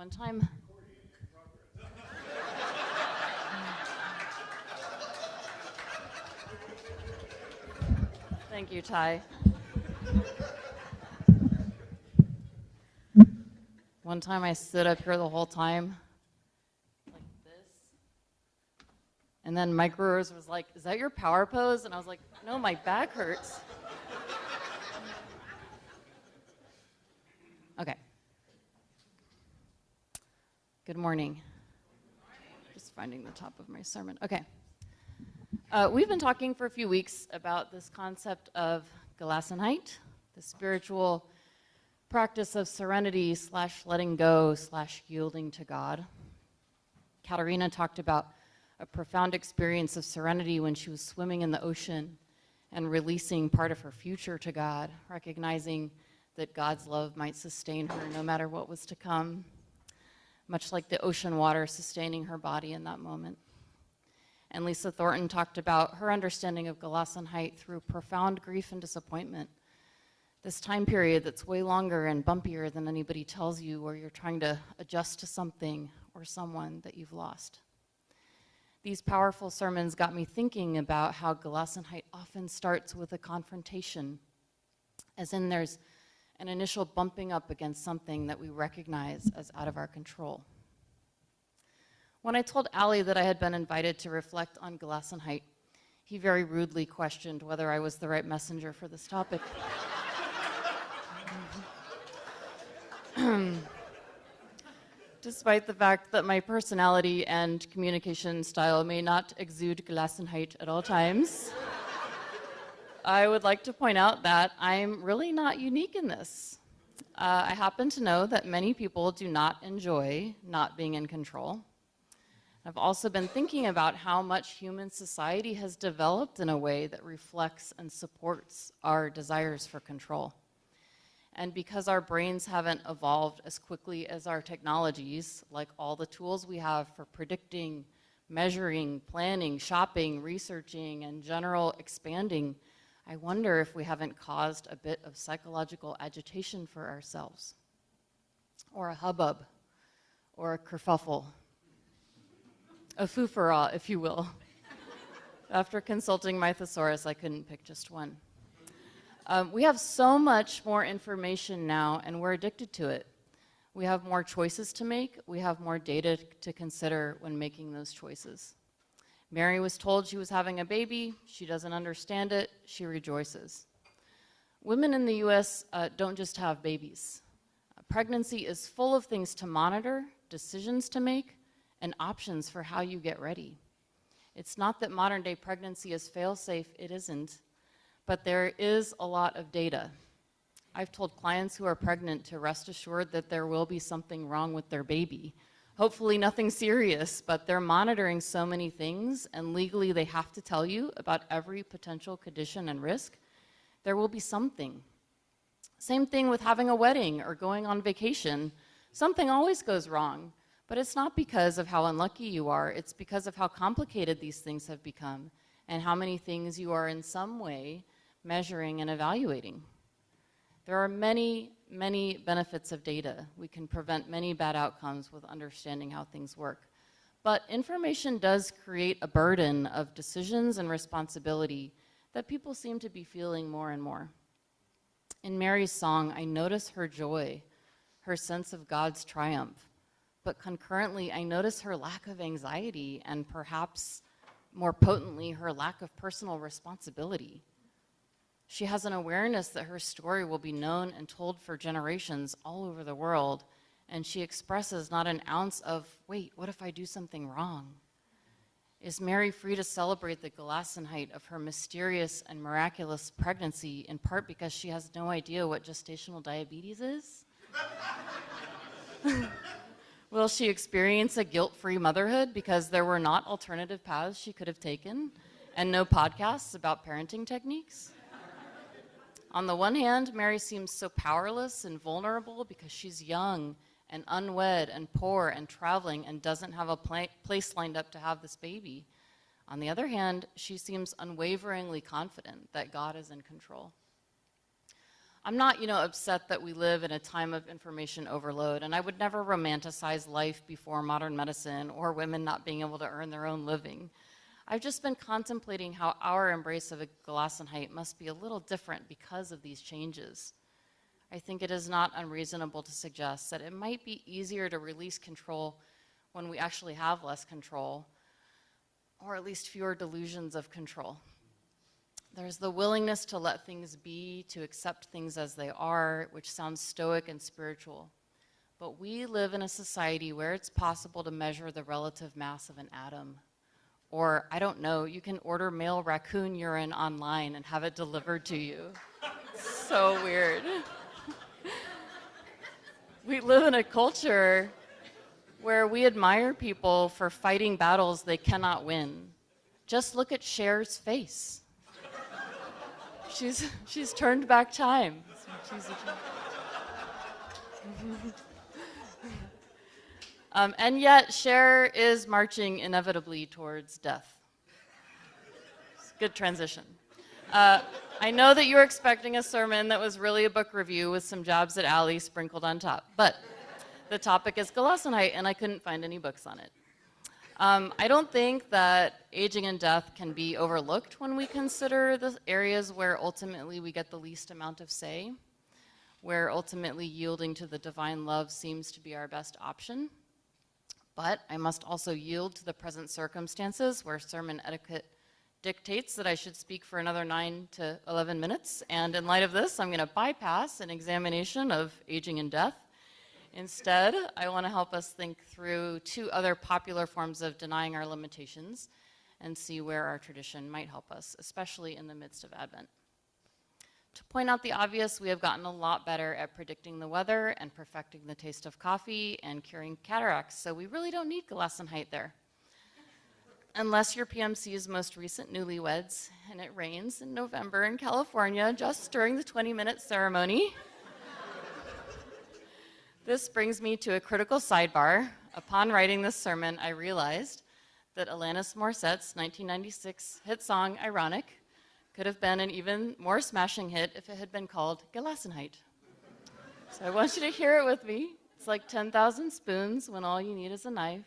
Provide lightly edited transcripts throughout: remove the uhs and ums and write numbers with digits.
One time. Thank you, Ty. One time I stood up here the whole time, like this. And then Mike Brewers was like, "Is that your power pose?" And I was like, "No, my back hurts." Okay. Good morning. Just finding the top of my sermon. Okay. We've been talking for a few weeks about this concept of gelassenheit, the spiritual practice of serenity / letting go / yielding to God. Katerina talked about a profound experience of serenity when she was swimming in the ocean and releasing part of her future to God, recognizing that God's love might sustain her no matter what was to come, much like the ocean water sustaining her body in that moment. And Lisa Thornton talked about her understanding of gelassenheit through profound grief and disappointment. This time period that's way longer and bumpier than anybody tells you, where you're trying to adjust to something or someone that you've lost. These powerful sermons got me thinking about how gelassenheit often starts with a confrontation, as in there's an initial bumping up against something that we recognize as out of our control. When I told Ali that I had been invited to reflect on gelassenheit, he very rudely questioned whether I was the right messenger for this topic. Despite the fact that my personality and communication style may not exude gelassenheit at all times, I would like to point out that I'm really not unique in this. I happen to know that many people do not enjoy not being in control. I've also been thinking about how much human society has developed in a way that reflects and supports our desires for control. And because our brains haven't evolved as quickly as our technologies, like all the tools we have for predicting, measuring, planning, shopping, researching, and general expanding, I wonder if we haven't caused a bit of psychological agitation for ourselves, or a hubbub, or a kerfuffle, a foo-for-all, if you will. After consulting my thesaurus, I couldn't pick just one. We have so much more information now, and we're addicted to it. We have more choices to make. We have more data to consider when making those choices. Mary was told she was having a baby. She doesn't understand it. She rejoices. Women in the U.S. Don't just have babies. Pregnancy is full of things to monitor, decisions to make, and options for how you get ready. It's not that modern-day pregnancy is fail-safe. It isn't. But there is a lot of data. I've told clients who are pregnant to rest assured that there will be something wrong with their baby. Hopefully nothing serious, but they're monitoring so many things, and legally they have to tell you about every potential condition and risk. There will be something. Same thing with having a wedding or going on vacation. Something always goes wrong, but it's not because of how unlucky you are. It's because of how complicated these things have become and how many things you are in some way measuring and evaluating. There are many, many benefits of data. We can prevent many bad outcomes with understanding how things work. But information does create a burden of decisions and responsibility that people seem to be feeling more and more. In Mary's song, I notice her joy, her sense of God's triumph. But concurrently, I notice her lack of anxiety and perhaps more potently, her lack of personal responsibility. She has an awareness that her story will be known and told for generations all over the world, and she expresses not an ounce of, wait, what if I do something wrong? Is Mary free to celebrate the gelassenheit of her mysterious and miraculous pregnancy, in part because she has no idea what gestational diabetes is? Will she experience a guilt-free motherhood because there were not alternative paths she could have taken and no podcasts about parenting techniques? On the one hand, Mary seems so powerless and vulnerable because she's young and unwed and poor and traveling and doesn't have a place lined up to have this baby. On the other hand, she seems unwaveringly confident that God is in control. I'm not, upset that we live in a time of information overload, and I would never romanticize life before modern medicine or women not being able to earn their own living. I've just been contemplating how our embrace of a gelassenheit must be a little different because of these changes. I think it is not unreasonable to suggest that it might be easier to release control when we actually have less control, or at least fewer delusions of control. There's the willingness to let things be, to accept things as they are, which sounds stoic and spiritual. But we live in a society where it's possible to measure the relative mass of an atom. Or, I don't know, you can order male raccoon urine online and have it delivered to you. So weird. We live in a culture where we admire people for fighting battles they cannot win. Just look at Cher's face. She's turned back time. And yet, Cher is marching inevitably towards death. Good transition. I know that you were expecting a sermon that was really a book review with some jabs at Allie sprinkled on top, but the topic is gelassenheit, and I couldn't find any books on it. I don't think that aging and death can be overlooked when we consider the areas where ultimately we get the least amount of say, where ultimately yielding to the divine love seems to be our best option. But I must also yield to the present circumstances where sermon etiquette dictates that I should speak for another 9 to 11 minutes. And in light of this, I'm going to bypass an examination of aging and death. Instead, I want to help us think through 2 other popular forms of denying our limitations and see where our tradition might help us, especially in the midst of Advent. To point out the obvious, we have gotten a lot better at predicting the weather and perfecting the taste of coffee and curing cataracts, so we really don't need gelassenheit there. Unless you're PMC's most recent newlyweds and it rains in November in California just during the 20-minute ceremony. This brings me to a critical sidebar. Upon writing this sermon, I realized that Alanis Morissette's 1996 hit song, Ironic, could have been an even more smashing hit if it had been called Gelassenheit. So I want you to hear it with me. It's like 10,000 spoons when all you need is a knife.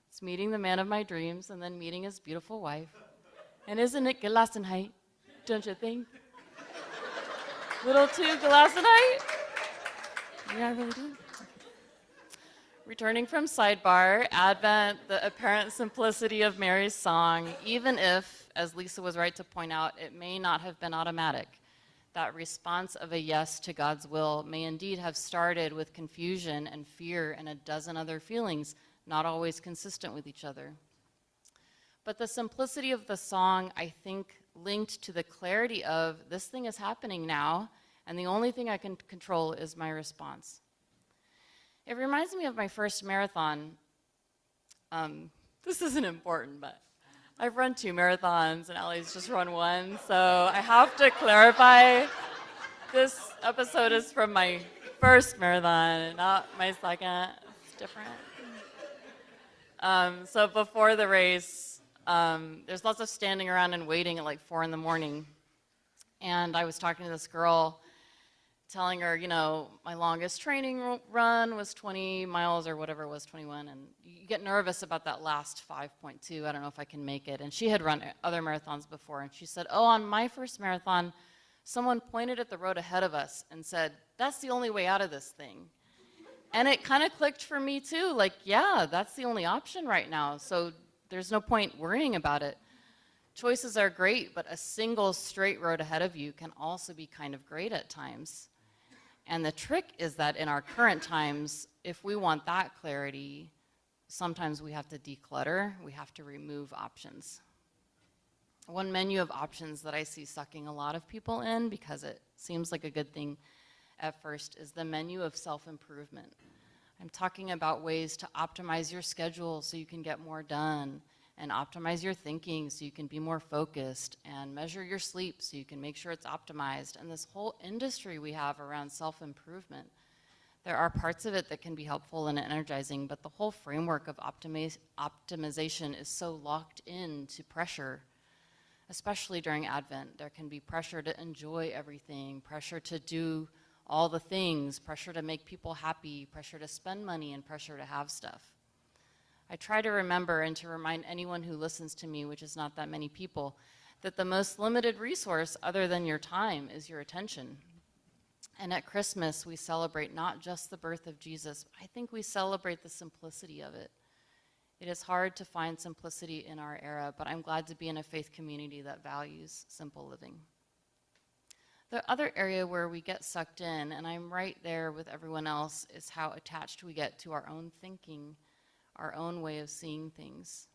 It's meeting the man of my dreams and then meeting his beautiful wife. And isn't it Gelassenheit, don't you think? Little too Gelassenheit? Yeah, I really do. Returning from sidebar, Advent, the apparent simplicity of Mary's song, even if, as Lisa was right to point out, it may not have been automatic. That response of a yes to God's will may indeed have started with confusion and fear and a dozen other feelings, not always consistent with each other. But the simplicity of the song, I think, linked to the clarity of this thing is happening now, and the only thing I can control is my response. It reminds me of my first marathon. This isn't important, but I've run 2 marathons, and Allie's just run 1, so I have to clarify. This episode is from my first marathon, not my second. It's different. So before the race, there's lots of standing around and waiting at like 4 in the morning. And I was talking to this girl, telling her, my longest training run was 20 miles or whatever it was, 21. And you get nervous about that last 5.2. I don't know if I can make it. And she had run other marathons before. And she said, on my first marathon, someone pointed at the road ahead of us and said, that's the only way out of this thing. And it kind of clicked for me too. Like, yeah, that's the only option right now. So there's no point worrying about it. Choices are great, but a single straight road ahead of you can also be kind of great at times. And the trick is that in our current times, if we want that clarity, sometimes we have to declutter, we have to remove options. One menu of options that I see sucking a lot of people in, because it seems like a good thing at first, is the menu of self-improvement. I'm talking about ways to optimize your schedule so you can get more done, and optimize your thinking so you can be more focused, and measure your sleep so you can make sure it's optimized. And this whole industry we have around self-improvement, there are parts of it that can be helpful and energizing, but the whole framework of optimization is so locked into pressure. especially during Advent. There can be pressure to enjoy everything, pressure to do all the things, pressure to make people happy, pressure to spend money, and pressure to have stuff. I try to remember and to remind anyone who listens to me, which is not that many people, that the most limited resource other than your time is your attention. And at Christmas, we celebrate not just the birth of Jesus, I think we celebrate the simplicity of it. It is hard to find simplicity in our era, but I'm glad to be in a faith community that values simple living. The other area where we get sucked in, and I'm right there with everyone else, is how attached we get to our own thinking, our own way of seeing things.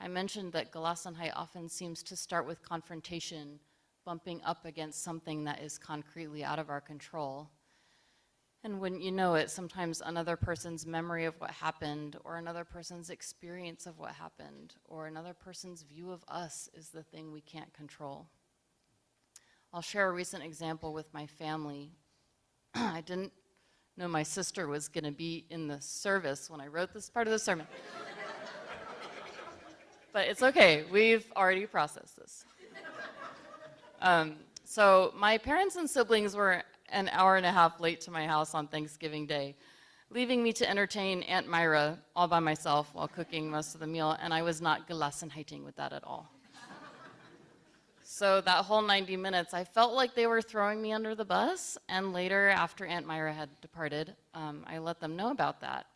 I mentioned that gelassenheit often seems to start with confrontation, bumping up against something that is concretely out of our control. And when you know it, sometimes another person's memory of what happened, or another person's experience of what happened, or another person's view of us is the thing we can't control. I'll share a recent example with my family. I didn't know my sister was going to be in the service when I wrote this part of the sermon. But it's okay, we've already processed this. So my parents and siblings were an hour and a half late to my house on Thanksgiving Day, leaving me to entertain Aunt Myra all by myself while cooking most of the meal, and I was not gelassenheiting with that at all. So that whole 90 minutes, I felt like they were throwing me under the bus, and later, after Aunt Myra had departed, I let them know about that.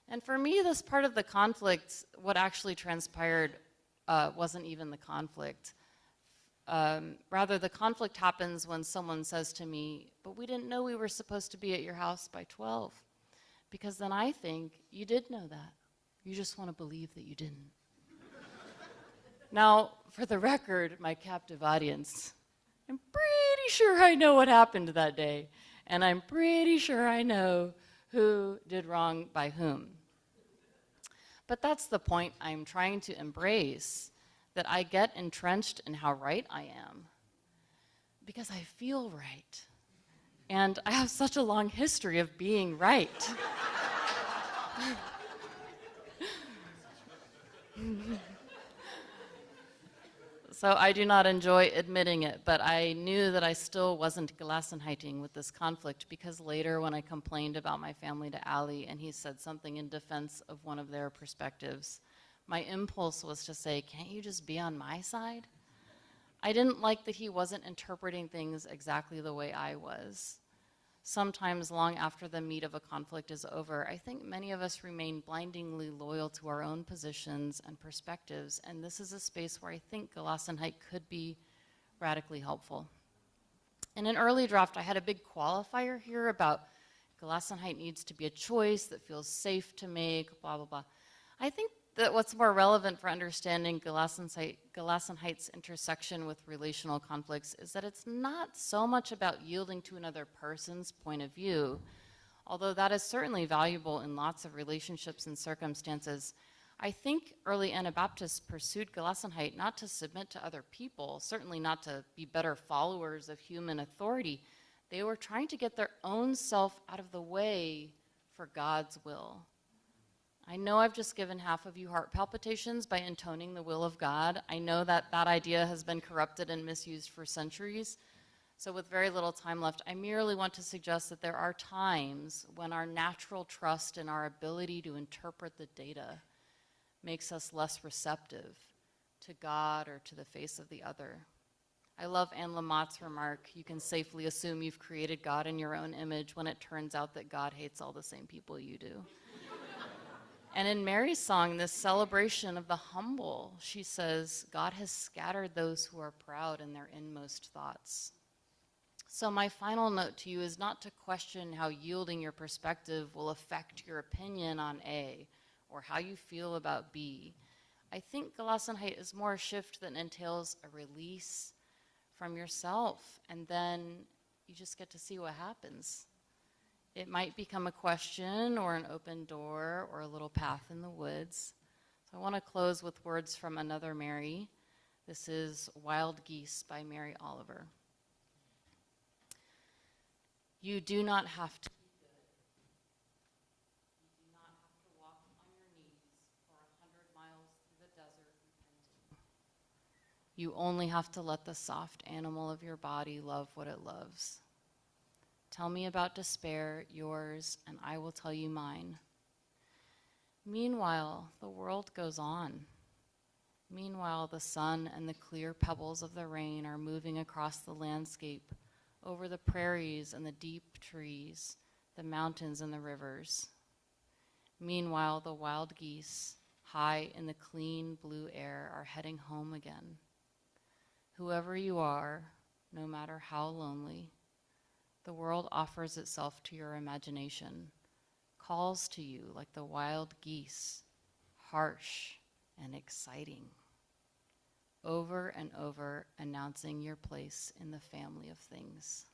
And for me, this part of the conflict, what actually transpired wasn't even the conflict. Rather, the conflict happens when someone says to me, but we didn't know we were supposed to be at your house by 12. Because then I think, you did know that. You just want to believe that you didn't. Now, for the record, my captive audience, I'm pretty sure I know what happened that day. And I'm pretty sure I know who did wrong by whom. But that's the point I'm trying to embrace, that I get entrenched in how right I am because I feel right. And I have such a long history of being right. So I do not enjoy admitting it, but I knew that I still wasn't gelassenheiting with this conflict because later when I complained about my family to Ali and he said something in defense of one of their perspectives, my impulse was to say, can't you just be on my side? I didn't like that he wasn't interpreting things exactly the way I was. Sometimes long after the meat of a conflict is over, I think many of us remain blindingly loyal to our own positions and perspectives, and this is a space where I think gelassenheit could be radically helpful. In an early draft, I had a big qualifier here about gelassenheit needs to be a choice that feels safe to make, blah, blah, blah. I think that what's more relevant for understanding gelassenheit's intersection with relational conflicts is that it's not so much about yielding to another person's point of view, although that is certainly valuable in lots of relationships and circumstances. I think early Anabaptists pursued gelassenheit not to submit to other people, certainly not to be better followers of human authority. They were trying to get their own self out of the way for God's will. I know I've just given half of you heart palpitations by intoning the will of God. I know that that idea has been corrupted and misused for centuries. So with very little time left, I merely want to suggest that there are times when our natural trust in our ability to interpret the data makes us less receptive to God or to the face of the other. I love Anne Lamott's remark, you can safely assume you've created God in your own image when it turns out that God hates all the same people you do. And in Mary's song, this celebration of the humble, she says, God has scattered those who are proud in their inmost thoughts. So my final note to you is not to question how yielding your perspective will affect your opinion on A or how you feel about B. I think gelassenheit is more a shift that entails a release from yourself, and then you just get to see what happens. It might become a question or an open door or a little path in the woods. So I want to close with words from another Mary. This is Wild Geese by Mary Oliver. You do not have to be good. You do not have to walk on your knees for 100 miles through the desert repenting. You only have to let the soft animal of your body love what it loves. Tell me about despair, yours, and I will tell you mine. Meanwhile, the world goes on. Meanwhile, the sun and the clear pebbles of the rain are moving across the landscape, over the prairies and the deep trees, the mountains and the rivers. Meanwhile, the wild geese, high in the clean blue air, are heading home again. Whoever you are, no matter how lonely, the world offers itself to your imagination, calls to you like the wild geese, harsh and exciting, over and over announcing your place in the family of things.